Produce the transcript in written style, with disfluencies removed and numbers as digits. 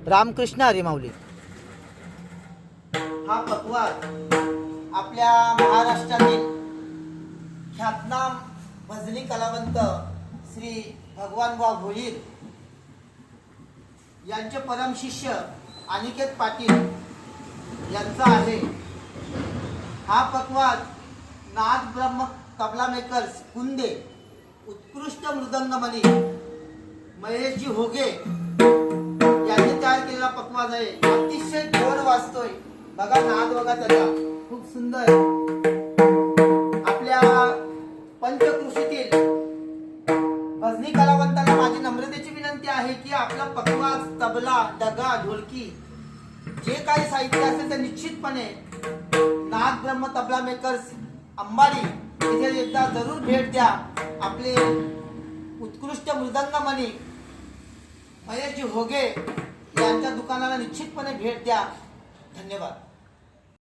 रामकृष्ण हरी माऊली। हा पटवार आपल्या महाराष्ट्रातील ख्यातनाम भजनी कलावंत श्री भगवानराव भोईर यांचे परम शिष्य अनिकेत पाटील यांचा आहे। हा पटवार नाद ब्रह्म तबला मेकर्स कुंदे, उत्कृष्ट मृदंगमणी महेशजी होगे यांनी तयार केलेला पटवार आहे। अतिशय गोड वाजतोय, बघा नाद बघा त्याचा खूप सुंदर। आपल्या पंचकृषीतील भजनी कलावंतांना माझी नम्रतेची विनंती आहे की आपला पटवार, तबला, डगा, ढोलकी जे काही साहित्य असेल ते निश्चितपणे नाद ब्रह्म तबला मेकर्स अंबाडी इथे एकदा जरूर भेट द्या। आपले उत्कृष्ट मृदंगमणी महेशजी होगे यांच्या दुकानाला निश्चितपणे भेट द्या। धन्यवाद।